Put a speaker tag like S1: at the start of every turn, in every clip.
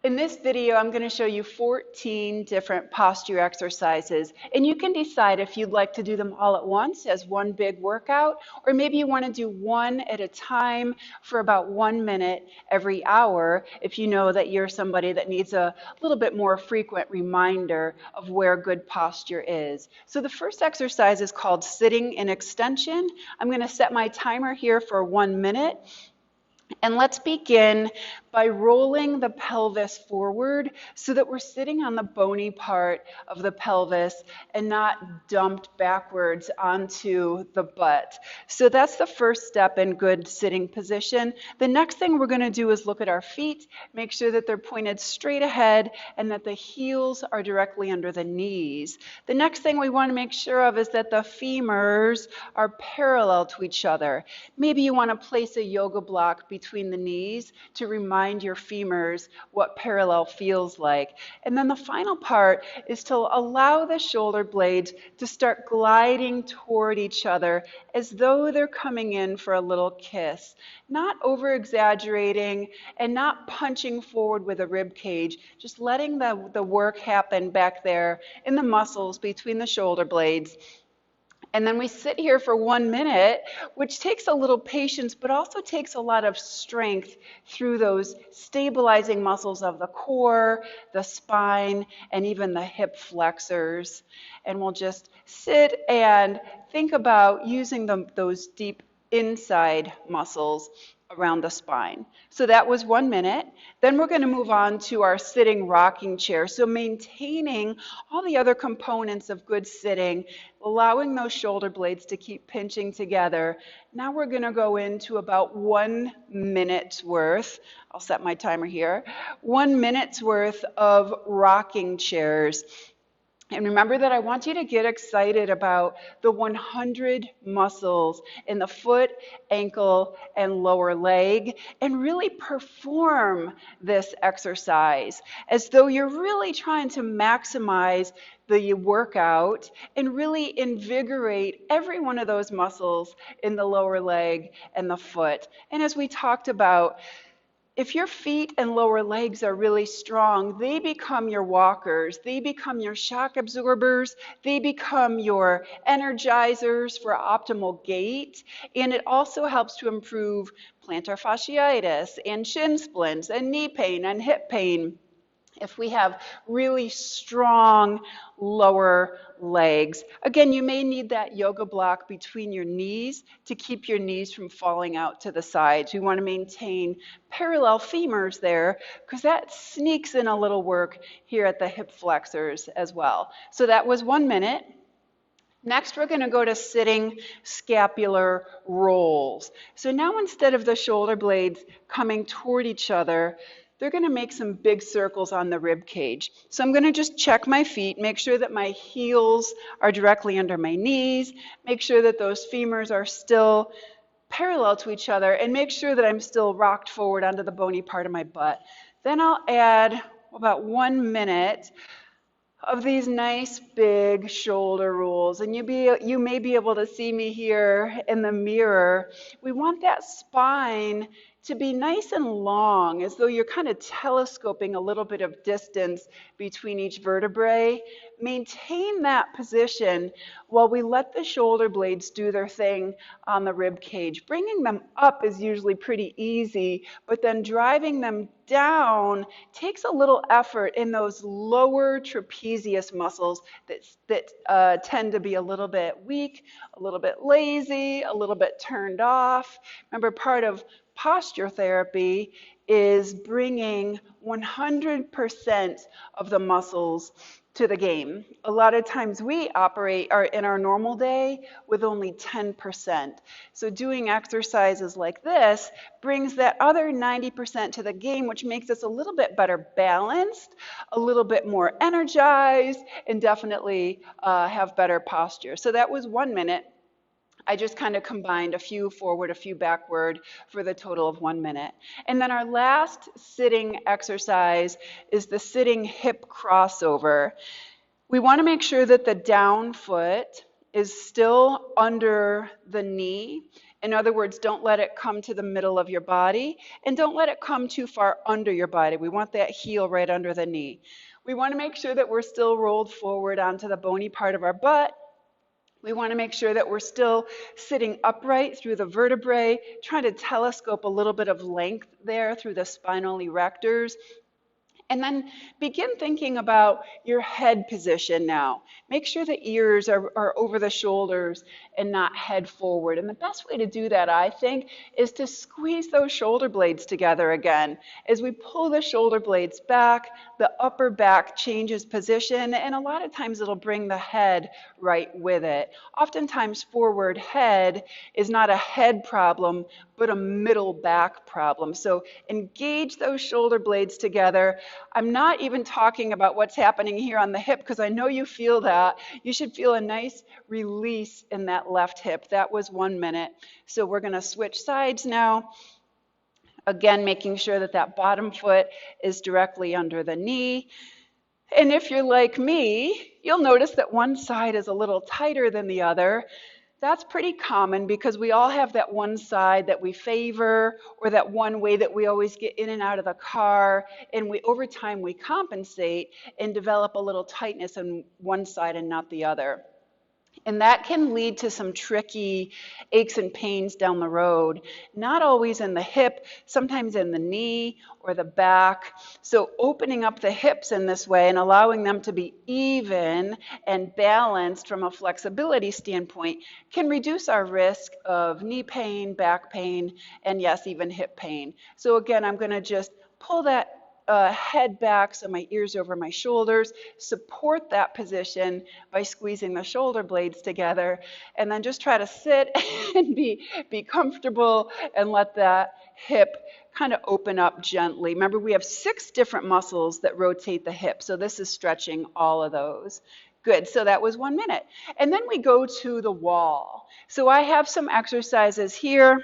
S1: In this video, I'm going to show you 14 different posture exercises, and you can decide if you'd like to do them all at once as one big workout, or maybe you want to do one at a time for about 1 minute every hour if you know that you're somebody that needs a little bit more frequent reminder of where good posture is. So the first exercise is called sitting in extension. I'm going to set my timer here for 1 minute. And let's begin by rolling the pelvis forward so that we're sitting on the bony part of the pelvis and not dumped backwards onto the butt. So that's the first step in good sitting position. The next thing we're going to do is look at our feet, make sure that they're pointed straight ahead and that the heels are directly under the knees. The next thing we want to make sure of is that the femurs are parallel to each other. Maybe you want to place a yoga block between the knees to remind your femurs what parallel feels like. And then the final part is to allow the shoulder blades to start gliding toward each other as though they're coming in for a little kiss. Not over-exaggerating and not punching forward with a rib cage, just letting the work happen back there in the muscles between the shoulder blades. And then we sit here for 1 minute, which takes a little patience, but also takes a lot of strength through those stabilizing muscles of the core, the spine, and even the hip flexors. And we'll just sit and think about using those deep inside muscles around the spine. So that was 1 minute. Then we're going to move on to our sitting rocking chair. So maintaining all the other components of good sitting, allowing those shoulder blades to keep pinching together. Now we're going to go into about 1 minute's worth. I'll set my timer here. 1 minute's worth of rocking chairs. And remember that I want you to get excited about the 100 muscles in the foot, ankle, and lower leg, and really perform this exercise as though you're really trying to maximize the workout and really invigorate every one of those muscles in the lower leg and the foot. And as we talked about, if your feet and lower legs are really strong, they become your walkers, they become your shock absorbers, they become your energizers for optimal gait, and it also helps to improve plantar fasciitis and shin splints and knee pain and hip pain if we have really strong lower legs. Again, you may need that yoga block between your knees to keep your knees from falling out to the sides. We want to maintain parallel femurs there because that sneaks in a little work here at the hip flexors as well. So that was 1 minute. Next, we're going to go to sitting scapular rolls. So now instead of the shoulder blades coming toward each other, they're going to make some big circles on the rib cage. So I'm going to just check my feet, make sure that my heels are directly under my knees, make sure that those femurs are still parallel to each other, and make sure that I'm still rocked forward onto the bony part of my butt. Then I'll add about 1 minute of these nice big shoulder rolls, and you may be able to see me here in the mirror. We want that spine to be nice and long, as though you're kind of telescoping a little bit of distance between each vertebrae. Maintain that position while we let the shoulder blades do their thing on the rib cage. Bringing them up is usually pretty easy, but then driving them down takes a little effort in those lower trapezius muscles that tend to be a little bit weak, a little bit lazy, a little bit turned off. Remember, part of posture therapy is bringing 100% of the muscles to the game. A lot of times we operate in our normal day with only 10%. So doing exercises like this brings that other 90% to the game, which makes us a little bit better balanced, a little bit more energized, and definitely have better posture. So that was 1 minute. I just kind of combined a few forward, a few backward for the total of 1 minute. And then our last sitting exercise is the sitting hip crossover. We want to make sure that the down foot is still under the knee In other words, don't let it come to the middle of your body, and don't let it come too far under your body. We want that heel right under the knee. We want to make sure that we're still rolled forward onto the bony part of our butt. We want to make sure that we're still sitting upright through the vertebrae, trying to telescope a little bit of length there through the spinal erectors. And then begin thinking about your head position now. Make sure the ears are over the shoulders and not head forward. And the best way to do that, I think, is to squeeze those shoulder blades together again. As we pull the shoulder blades back, the upper back changes position, and a lot of times it'll bring the head right with it. Oftentimes, forward head is not a head problem, but a middle back problem. So engage those shoulder blades together. I'm not even talking about what's happening here on the hip, because I know you feel that. You should feel a nice release in that left hip. That was 1 minute. So we're going to switch sides now. Again, making sure that that bottom foot is directly under the knee. And if you're like me, you'll notice that one side is a little tighter than the other. That's pretty common because we all have that one side that we favor, or that one way that we always get in and out of the car, and over time we compensate and develop a little tightness on one side and not the other. And that can lead to some tricky aches and pains down the road, not always in the hip, sometimes in the knee or the back. So opening up the hips in this way and allowing them to be even and balanced from a flexibility standpoint can reduce our risk of knee pain, back pain, and yes, even hip pain. So again, I'm going to just pull that head back so my ears over my shoulders, support that position by squeezing the shoulder blades together, and then just try to sit and be comfortable and let that hip kind of open up gently. Remember, we have 6 different muscles that rotate the hip, so this is stretching all of those. Good, so that was 1 minute. And then we go to the wall. So I have some exercises here.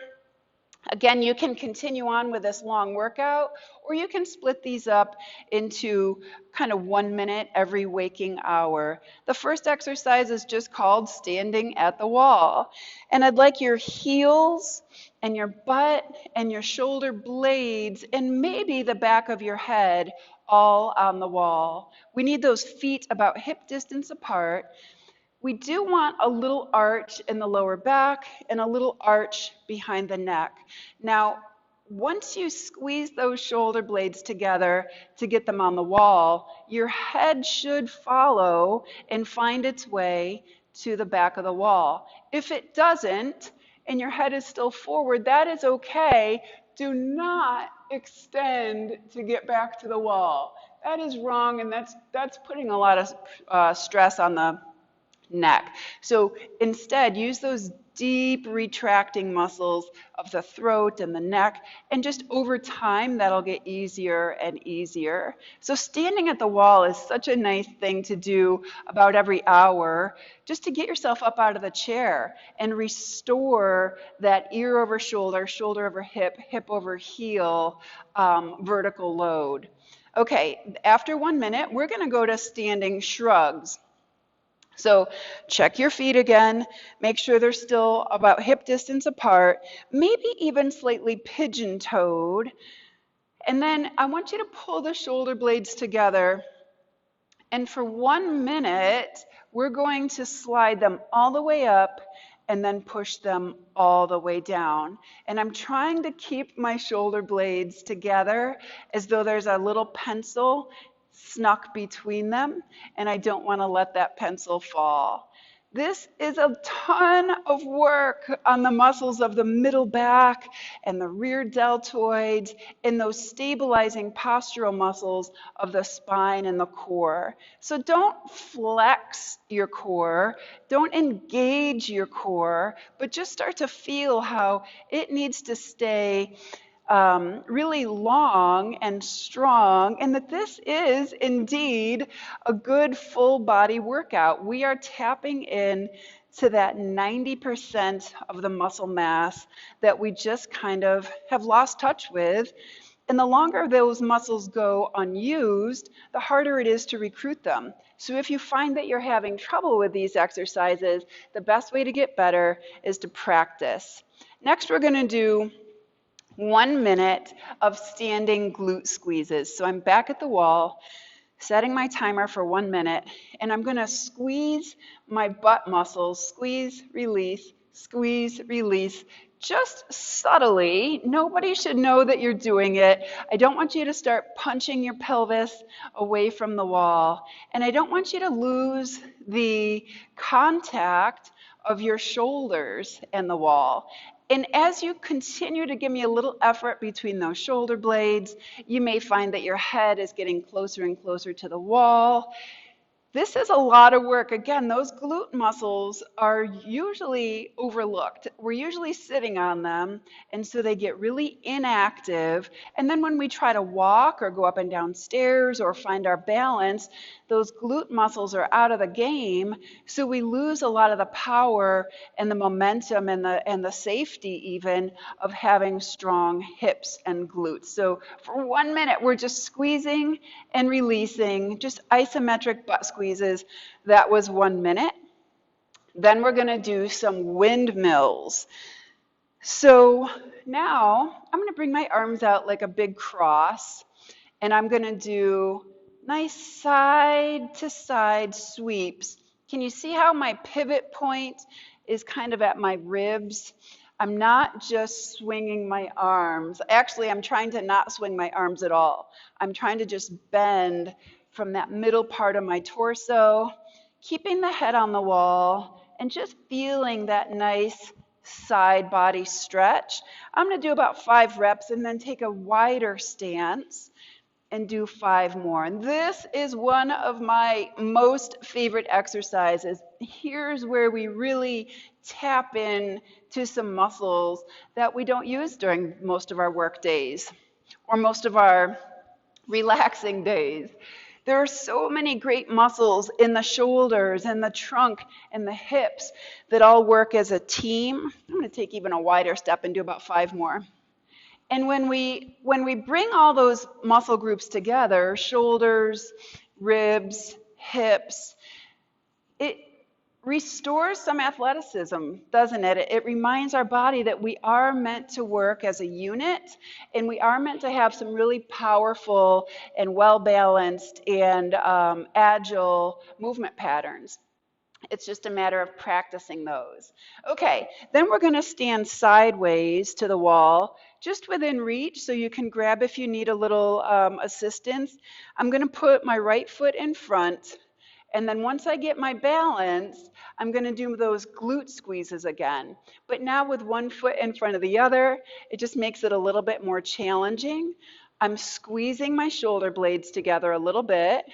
S1: Again, you can continue on with this long workout, or you can split these up into kind of 1 minute every waking hour. The first exercise is just called standing at the wall. And I'd like your heels and your butt and your shoulder blades and maybe the back of your head all on the wall. We need those feet about hip distance apart. We do want a little arch in the lower back and a little arch behind the neck. Now, once you squeeze those shoulder blades together to get them on the wall, your head should follow and find its way to the back of the wall. If it doesn't, and your head is still forward, that is okay. Do not extend to get back to the wall. That is wrong, and that's putting a lot of stress on the neck. So instead, use those deep retracting muscles of the throat and the neck, and just over time, that'll get easier and easier. So standing at the wall is such a nice thing to do about every hour, just to get yourself up out of the chair and restore that ear over shoulder, shoulder over hip, hip over heel vertical load. Okay, after 1 minute, we're going to go to standing shrugs. So check your feet again, make sure they're still about hip distance apart, maybe even slightly pigeon-toed. And then I want you to pull the shoulder blades together. And for 1 minute, we're going to slide them all the way up and then push them all the way down. And I'm trying to keep my shoulder blades together as though there's a little pencil snuck between them, and I don't want to let that pencil fall. This is a ton of work on the muscles of the middle back and the rear deltoids and those stabilizing postural muscles of the spine and the core. So don't flex your core, don't engage your core, but just start to feel how it needs to stay really long and strong, and that this is indeed a good full body workout. We are tapping in to that 90% of the muscle mass that we just kind of have lost touch with. And the longer those muscles go unused, the harder it is to recruit them. So if you find that you're having trouble with these exercises, the best way to get better is to practice. Next, we're going to do 1 minute of standing glute squeezes. So I'm back at the wall, setting my timer for 1 minute, and I'm going to squeeze my butt muscles, squeeze, release, just subtly. Nobody should know that you're doing it. I don't want you to start punching your pelvis away from the wall, and I don't want you to lose the contact of your shoulders and the wall. And as you continue to give me a little effort between those shoulder blades, you may find that your head is getting closer and closer to the wall. This is a lot of work. Again, those glute muscles are usually overlooked. We're usually sitting on them, and so they get really inactive. And then when we try to walk or go up and down stairs or find our balance, those glute muscles are out of the game, so we lose a lot of the power and the momentum and the safety even of having strong hips and glutes. So for 1 minute, we're just squeezing and releasing, just isometric butt squeezes. That was 1 minute. Then we're going to do some windmills. So now I'm going to bring my arms out like a big cross, and I'm going to do nice side to side sweeps. Can you see how my pivot point is kind of at my ribs? I'm not just swinging my arms. Actually, I'm trying to not swing my arms at all. I'm trying to just bend from that middle part of my torso, keeping the head on the wall, and just feeling that nice side body stretch. I'm going to do about 5 reps and then take a wider stance and do 5 more. And this is one of my most favorite exercises. Here's where we really tap in to some muscles that we don't use during most of our work days or most of our relaxing days. There are so many great muscles in the shoulders and the trunk and the hips that all work as a team. I'm going to take even a wider step and do about 5 more. And when we bring all those muscle groups together, shoulders, ribs, hips, it restores some athleticism, doesn't it? It reminds our body that we are meant to work as a unit, and we are meant to have some really powerful and well-balanced and agile movement patterns. It's just a matter of practicing those. Okay, then we're going to stand sideways to the wall, just within reach, so you can grab if you need a little assistance. I'm going to put my right foot in front, and then once I get my balance, I'm going to do those glute squeezes again. But now with one foot in front of the other, it just makes it a little bit more challenging. I'm squeezing my shoulder blades together a little bit.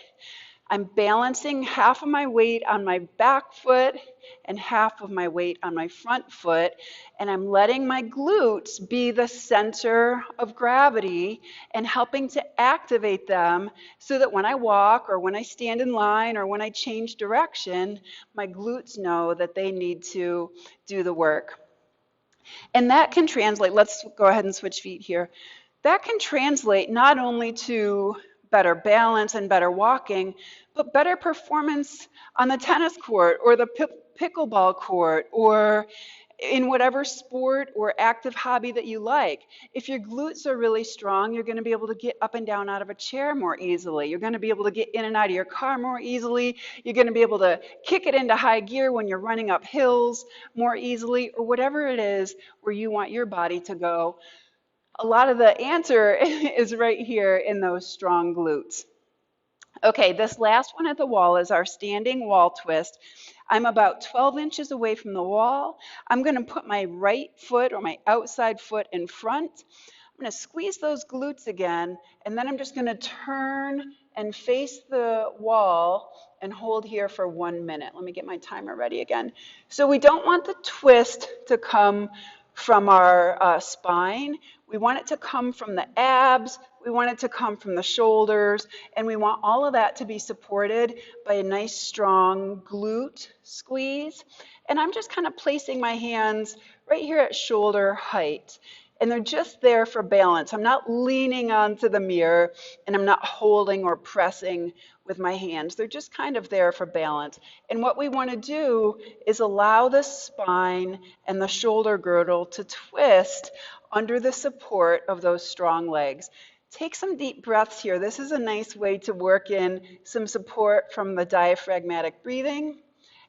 S1: I'm balancing half of my weight on my back foot and half of my weight on my front foot, and I'm letting my glutes be the center of gravity and helping to activate them so that when I walk or when I stand in line or when I change direction, my glutes know that they need to do the work. And that can translate, let's go ahead and switch feet here. That can translate not only to better balance and better walking, but better performance on the tennis court or the pickleball court or in whatever sport or active hobby that you like. If your glutes are really strong, you're going to be able to get up and down out of a chair more easily. You're going to be able to get in and out of your car more easily. You're going to be able to kick it into high gear when you're running up hills more easily, or whatever it is where you want your body to go. A lot of the answer is right here in those strong glutes. Okay, this last one at the wall is our standing wall twist. I'm about 12 inches away from the wall. I'm going to put my right foot or my outside foot in front. I'm going to squeeze those glutes again, and then I'm just going to turn and face the wall and hold here for 1 minute. Let me get my timer ready again. So we don't want the twist to come from our spine. We want it to come from the abs, we want it to come from the shoulders, and we want all of that to be supported by a nice strong glute squeeze. And I'm just kind of placing my hands right here at shoulder height. and they're just there for balance. I'm not leaning onto the mirror, and I'm not holding or pressing with my hands. They're just kind of there for balance. And what we want to do is allow the spine and the shoulder girdle to twist under the support of those strong legs. Take some deep breaths here. This is a nice way to work in some support from the diaphragmatic breathing.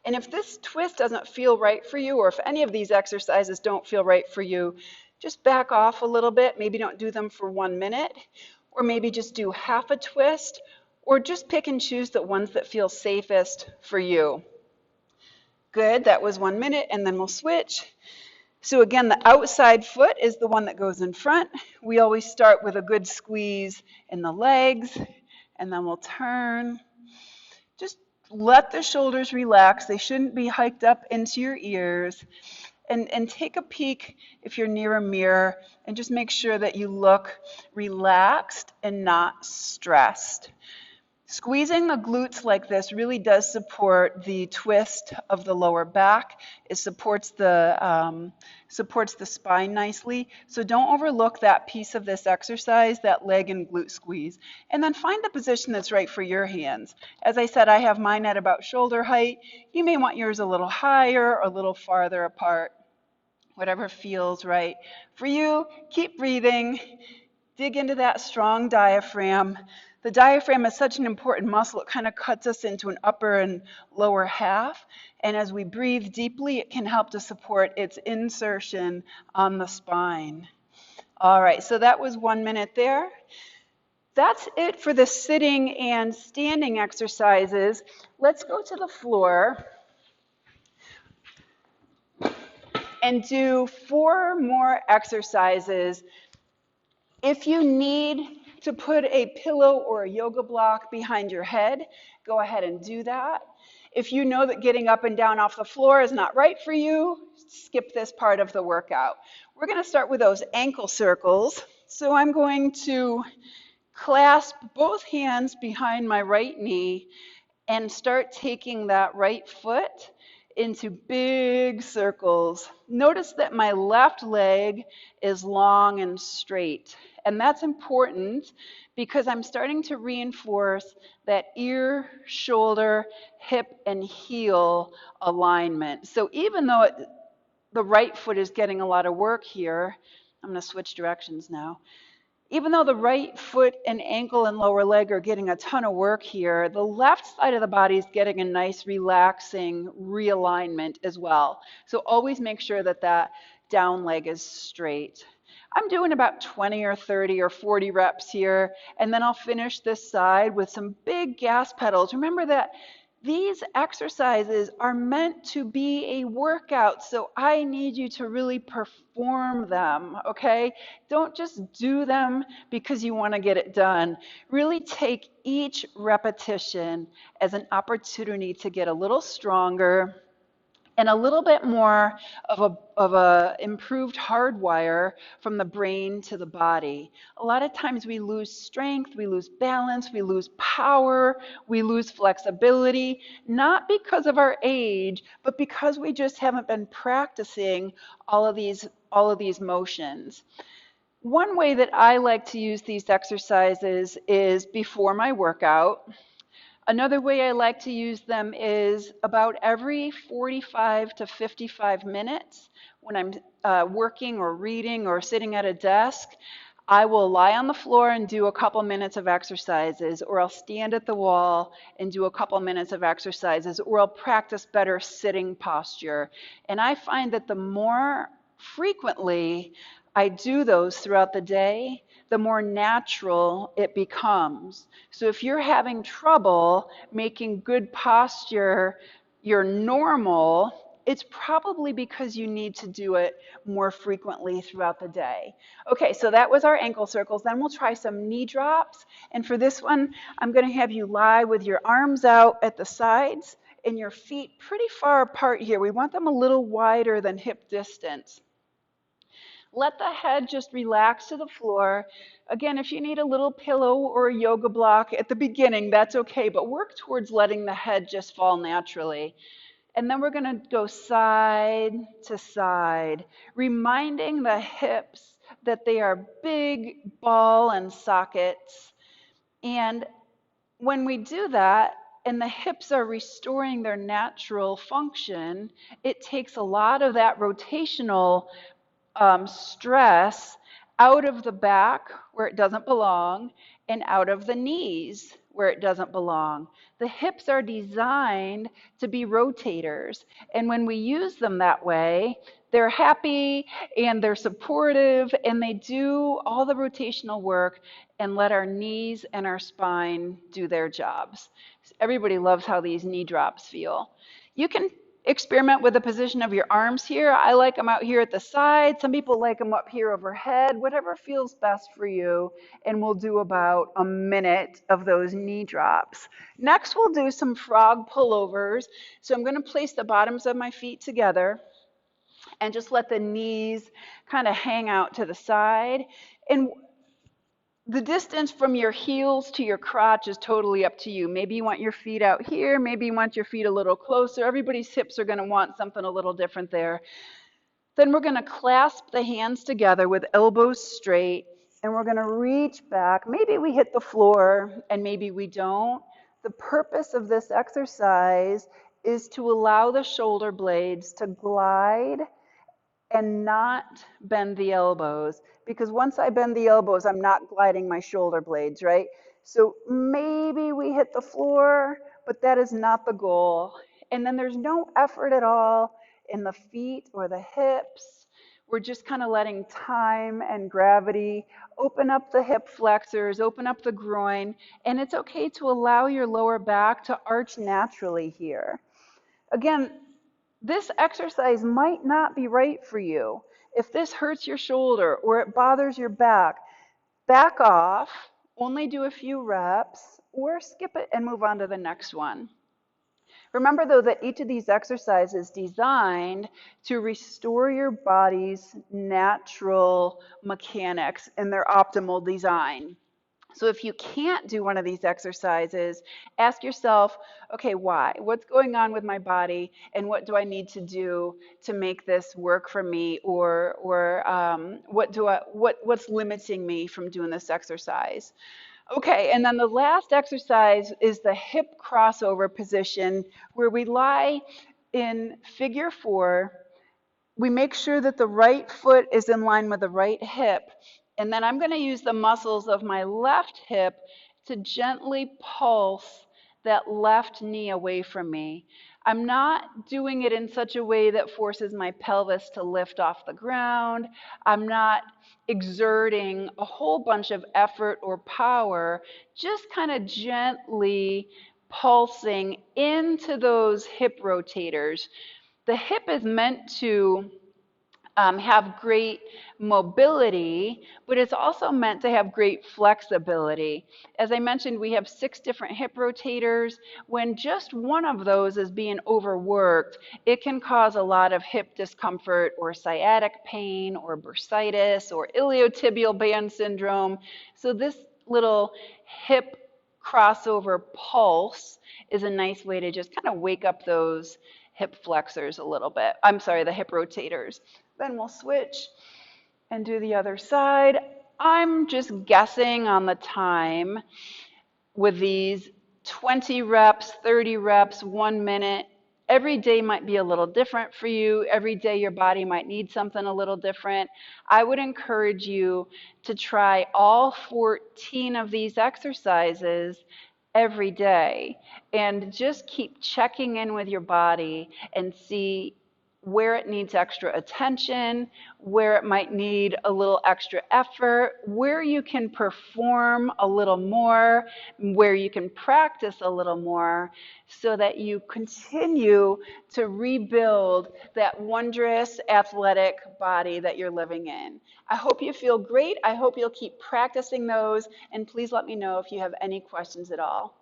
S1: And if this twist doesn't feel right for you, or if any of these exercises don't feel right for you, just back off a little bit. Maybe don't do them for 1 minute, or maybe just do half a twist, or just pick and choose the ones that feel safest for you. Good, that was 1 minute, and then we'll switch. So again, the outside foot is the one that goes in front. We always start with a good squeeze in the legs, and then we'll turn. Just let the shoulders relax. They shouldn't be hiked up into your ears. And take a peek if you're near a mirror, and just make sure that you look relaxed and not stressed. Squeezing the glutes like this really does support the twist of the lower back. It supports the spine nicely. So don't overlook that piece of this exercise, that leg and glute squeeze. And then find the position that's right for your hands. As I said, I have mine at about shoulder height. You may want yours a little higher or a little farther apart, whatever feels right for you. Keep breathing. Dig into that strong diaphragm. The diaphragm is such an important muscle. It kind of cuts us into an upper and lower half. And as we breathe deeply, it can help to support its insertion on the spine. All right, so that was 1 minute there. That's it for the sitting and standing exercises. Let's go to the floor and do 4 more exercises. If you need to put a pillow or a yoga block behind your head, go ahead and do that. If you know that getting up and down off the floor is not right for you, skip this part of the workout. We're going to start with those ankle circles. So I'm going to clasp both hands behind my right knee and start taking that right foot into big circles. Notice that my left leg is long and straight. And that's important because I'm starting to reinforce that ear, shoulder, hip, and heel alignment. So even though the right foot is getting a lot of work here, I'm going to switch directions now. Even though the right foot and ankle and lower leg are getting a ton of work here, the left side of the body is getting a nice relaxing realignment as well. So always make sure that that down leg is straight. I'm doing about 20 or 30 or 40 reps here, and then I'll finish this side with some big gas pedals. Remember that these exercises are meant to be a workout, so I need you to really perform them, okay? Don't just do them because you want to get it done. Really take each repetition as an opportunity to get a little stronger and a little bit more of a improved hardwire from the brain to the body. A lot of times we lose strength, we lose balance, we lose power, we lose flexibility, not because of our age, but because we just haven't been practicing all of these motions. One way that I like to use these exercises is before my workout. Another way I like to use them is about every 45 to 55 minutes when I'm working or reading or sitting at a desk. I will lie on the floor and do a couple minutes of exercises, or I'll stand at the wall and do a couple minutes of exercises, or I'll practice better sitting posture. And I find that the more frequently I do those throughout the day, the more natural it becomes. So if you're having trouble making good posture your normal, it's probably because you need to do it more frequently throughout the day. Okay, so that was our ankle circles. Then we'll try some knee drops. And for this one, I'm going to have you lie with your arms out at the sides and your feet pretty far apart here. We want them a little wider than hip distance. Let the head just relax to the floor. Again, if you need a little pillow or a yoga block at the beginning, that's okay, but work towards letting the head just fall naturally. And then we're going to go side to side, reminding the hips that they are big ball and sockets. And when we do that, and the hips are restoring their natural function, it takes a lot of that rotational stress out of the back where it doesn't belong and out of the knees where it doesn't belong. The hips are designed to be rotators, and when we use them that way, they're happy and they're supportive and they do all the rotational work and let our knees and our spine do their jobs. Everybody loves how these knee drops feel. You can experiment with the position of your arms here. I like them out here at the side. Some people like them up here overhead, whatever feels best for you. And we'll do about a minute of those knee drops. Next, we'll do some frog pullovers. So I'm going to place the bottoms of my feet together and just let the knees kind of hang out to the side. And the distance from your heels to your crotch is totally up to you. Maybe you want your feet out here. Maybe you want your feet a little closer. Everybody's hips are going to want something a little different there. Then we're going to clasp the hands together with elbows straight, and we're going to reach back. Maybe we hit the floor, and maybe we don't. The purpose of this exercise is to allow the shoulder blades to glide and not bend the elbows, because once I bend the elbows, I'm not gliding my shoulder blades, right? So maybe we hit the floor, but that is not the goal. And then there's no effort at all in the feet or the hips. We're just kind of letting time and gravity open up the hip flexors, open up the groin, and it's okay to allow your lower back to arch naturally here. Again, this exercise might not be right for you. If this hurts your shoulder or it bothers your back, back off, only do a few reps, or skip it and move on to the next one. Remember, though, that each of these exercises is designed to restore your body's natural mechanics and their optimal design. So if you can't do one of these exercises, ask yourself, okay, why? What's going on with my body, and what do I need to do to make this work for me, or what's limiting me from doing this exercise? Okay, and then the last exercise is the hip crossover position, where we lie in figure 4. We make sure that the right foot is in line with the right hip. And then I'm going to use the muscles of my left hip to gently pulse that left knee away from me. I'm not doing it in such a way that forces my pelvis to lift off the ground. I'm not exerting a whole bunch of effort or power, just kind of gently pulsing into those hip rotators. The hip is meant to have great mobility, but it's also meant to have great flexibility. As I mentioned, we have 6 different hip rotators. When just one of those is being overworked, it can cause a lot of hip discomfort or sciatic pain or bursitis or iliotibial band syndrome. So this little hip crossover pulse is a nice way to just kind of wake up those hip flexors a little bit. I'm sorry, the hip rotators. Then we'll switch and do the other side. I'm just guessing on the time with these 20 reps, 30 reps, 1 minute. Every day might be a little different for you. Every day your body might need something a little different. I would encourage you to try all 14 of these exercises every day and just keep checking in with your body and see where it needs extra attention, where it might need a little extra effort, where you can perform a little more, where you can practice a little more, so that you continue to rebuild that wondrous athletic body that you're living in. I hope you feel great. I hope you'll keep practicing those, and please let me know if you have any questions at all.